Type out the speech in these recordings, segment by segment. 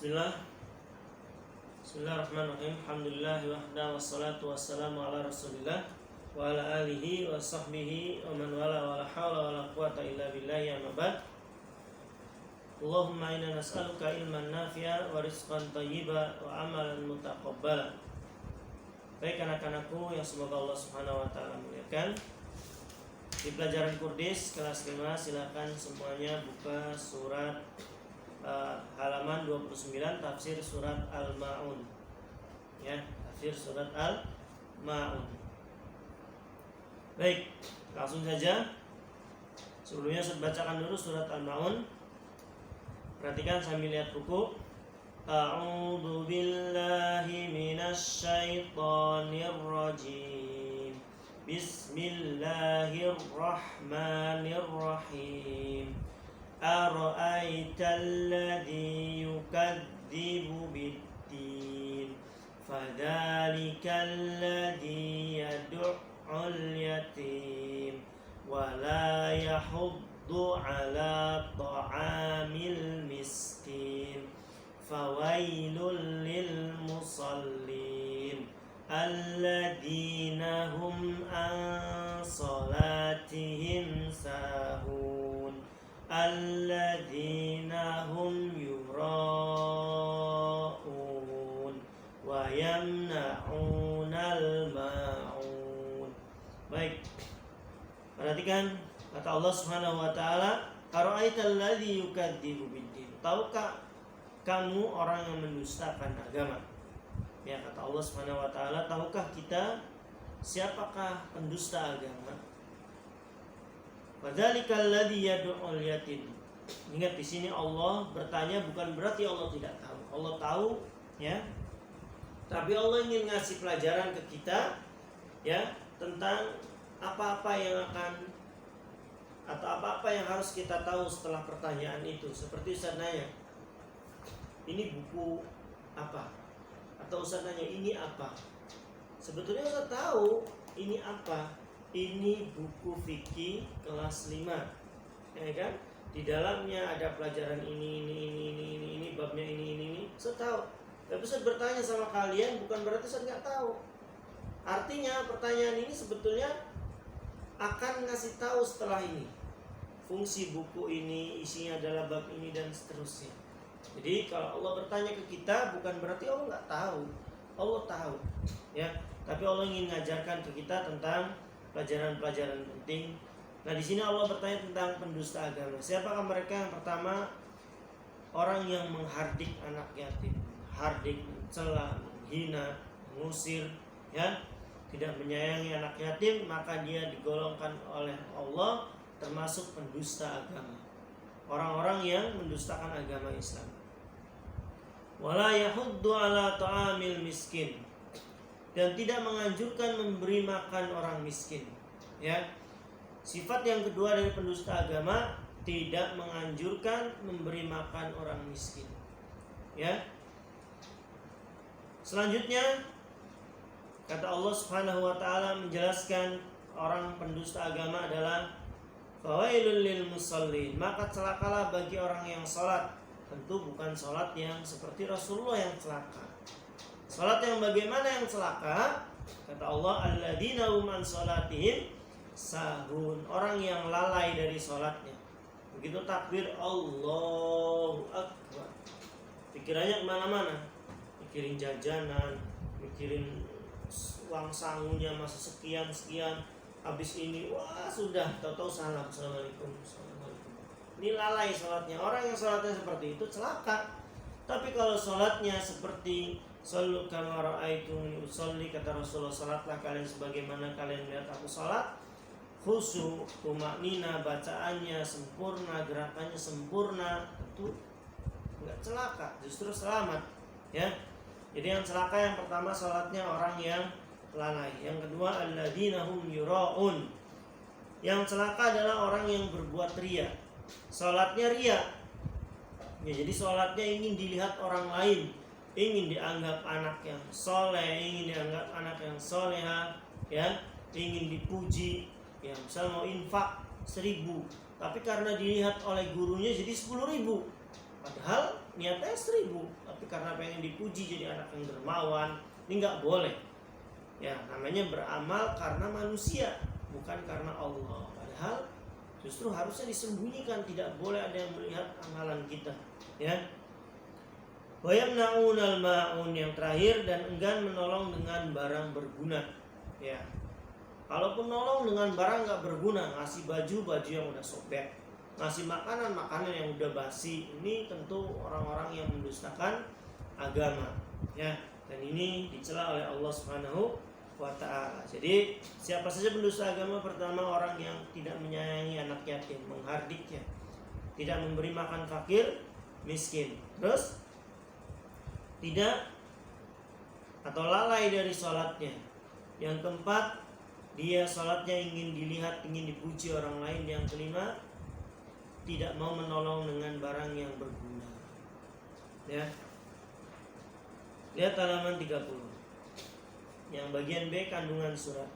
Bismillahirrahmanirrahim. Alhamdulillah wahda wassalatu wassalamu ala Rasulillah wa ala alihi wa sahbihi wa man wala wa la hawla wa la quwata illa billahi amma ba'd. Allahumma inna nas'aluka ilman nafi'a wa rizqan thayyiba wa amalan mutaqabbala. Baik anak-anakku yang semoga Allah Subhanahu wa taala muliakan. Di pelajaran Kurdis kelas 5 silakan semuanya buka surat halaman 29 tafsir surat Al-Ma'un. Ya, tafsir surat Al-Ma'un. Baik, langsung saja. Sebelumnya saya bacakan dulu surat Al-Ma'un. Perhatikan sambil lihat buku. A'udzu billahi minasy syaithanir rajim. Bismillahirrahmanirrahim. Ara'aital ladzi yukadzibu bid-din fadzalikal ladzi yad'ul yatim wa la yahuddu 'ala ta'amil miskin fawailul lil musallin alladzina hum an salatihim sahun alladzina hum yura'un wa yamna'unal ma'un. Baik, perhatikan kata Allah Subhanahu wa taala, ara'aital ladzi yukadzibu bid-din. Tahukah kamu orang yang mendustakan agama? Ya, kata Allah Subhanahu wa taala, tahukah kita siapakah pendusta agama? Fadzalikal ladzi yad'ul yatim. Ingat, di sini Allah bertanya bukan berarti Allah tidak tahu. Allah tahu, ya. Tapi Allah ingin ngasih pelajaran ke kita, ya, tentang apa-apa yang akan atau apa-apa yang harus kita tahu setelah pertanyaan itu. Seperti Ustaz nanya, ini buku apa? Atau Ustaz nanya, ini apa? Sebetulnya Ustaz tahu ini apa. Ini buku fikih kelas 5, ya kan? Di dalamnya ada pelajaran ini, babnya ini. Saya tahu. Tapi saya bertanya sama kalian bukan berarti saya nggak tahu. Artinya pertanyaan ini sebetulnya akan ngasih tahu setelah ini. Fungsi buku ini, isinya adalah bab ini dan seterusnya. Jadi kalau Allah bertanya ke kita bukan berarti Allah nggak tahu. Allah tahu, ya. Tapi Allah ingin mengajarkan ke kita tentang pelajaran-pelajaran penting. Nah, di sini Allah bertanya tentang pendusta agama. Siapakah mereka? Yang pertama, orang yang menghardik anak yatim, hardik, mencela, menghina, mengusir, ya, tidak menyayangi anak yatim, maka dia digolongkan oleh Allah termasuk pendusta agama. Orang-orang yang mendustakan agama Islam. Wala yahuddu ala ta'amil miskin. Dan tidak menganjurkan memberi makan orang miskin, ya. Sifat yang kedua dari pendusta agama, tidak menganjurkan memberi makan orang miskin, ya. Selanjutnya kata Allah Subhanahu wa taala menjelaskan orang pendusta agama adalah fawailul lil musallin, maka celakalah bagi orang yang salat. Tentu bukan salat yang seperti Rasulullah yang celaka. Salat yang bagaimana yang celaka? Kata Allah, alladzina hum an salatihim sahun, orang yang lalai dari salatnya. Begitu takbir Allahu Akbar, pikirannya kemana-mana, mikirin jajanan, mikirin uang sangunya masih sekian, habis ini wah sudah tahu-tahu salam, assalamualaikum. Ini lalai salatnya. Orang yang salatnya seperti itu celaka. Tapi kalau salatnya seperti sallu kama ra'aitumuni usolli, kata Rasulullah, salatlah kalian sebagaimana kalian melihat aku salat, khusyuk, tumaknina, bacaannya sempurna, gerakannya sempurna, tentu enggak celaka, justru selamat, ya. Jadi yang celaka yang pertama salatnya orang yang lalai. Yang kedua alladzina hum yura'un. Yang celaka adalah orang yang berbuat riya. Salatnya riya. Ya, jadi salatnya ingin dilihat orang lain, ingin dianggap anak yang soleh, ingin dianggap anak yang soleha, ya, ingin dipuji, ya, misal mau infak 1.000, tapi karena dilihat oleh gurunya jadi 10.000, padahal niatnya 1.000 tapi karena pengen dipuji jadi anak yang dermawan. Ini nggak boleh. Ya, namanya beramal karena manusia, bukan karena Allah. Padahal justru harusnya disembunyikan, tidak boleh ada yang melihat amalan kita. Ya. Wa yamna'unal ma'un, yang terakhir, dan enggan menolong dengan barang berguna. Ya. Kalaupun nolong dengan barang nggak berguna, ngasih baju yang udah sobek, ngasih makanan yang udah basi, ini tentu orang-orang yang mendustakan agama. Ya. Dan ini dicela oleh Allah Subhanahu wa ta'ala. Jadi siapa saja pendusta agama? Pertama, orang yang tidak menyayangi anak yatim, menghardiknya, tidak memberi makan fakir miskin, terus tidak atau lalai dari sholatnya. Yang keempat, dia sholatnya ingin dilihat, ingin dipuji orang lain. Yang kelima, tidak mau menolong dengan barang yang berguna. Ya, lihat halaman 30. Yang bagian B, kandungan surat.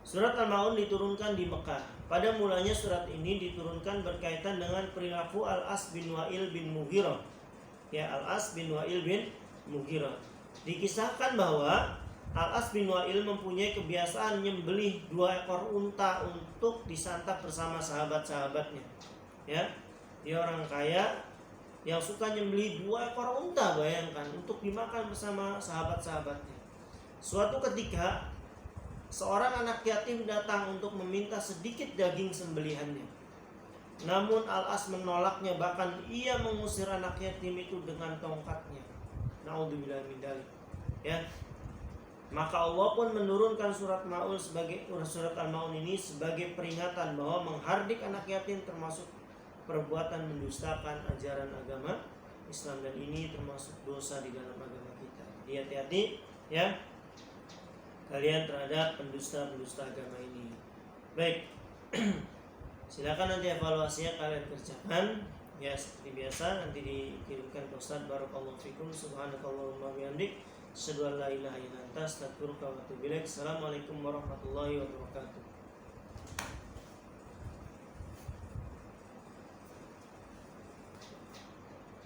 Surat Al-Ma'un diturunkan di Mekah. Pada mulanya surat ini diturunkan berkaitan dengan perilaku Al-As bin Wa'il bin Mughirah. Ya, Al-As bin Wa'il bin Mughirah. Dikisahkan bahwa Al-As bin Wa'il mempunyai kebiasaan nyembelih 2 ekor unta untuk disantap bersama sahabat-sahabatnya. Ya, dia orang kaya yang suka nyembelih 2 ekor unta, bayangkan, untuk dimakan bersama sahabat-sahabatnya. Suatu ketika seorang anak yatim datang untuk meminta sedikit daging sembelihannya. Namun Al-As menolaknya, bahkan ia mengusir anak yatim itu dengan tongkatnya. Naudzubillah min dzalik. Ya. Maka Allah pun menurunkan surat Al-Ma'un ini sebagai peringatan bahwa menghardik anak yatim termasuk perbuatan mendustakan ajaran agama Islam, dan ini termasuk dosa di dalam agama kita. Jadi hati-hati ya kalian terhadap pendusta agama ini. Baik. Silakan nanti evaluasinya kalian kerjakan ya seperti biasa, nanti dikirimkan ke Ustaz. Barakallahu fikum. Subhanakallahumma bihamdik, asyhadu an la ilaha illa anta, astaghfiruka wa atubu ilaik. Assalamualaikum warahmatullahi wabarakatuh.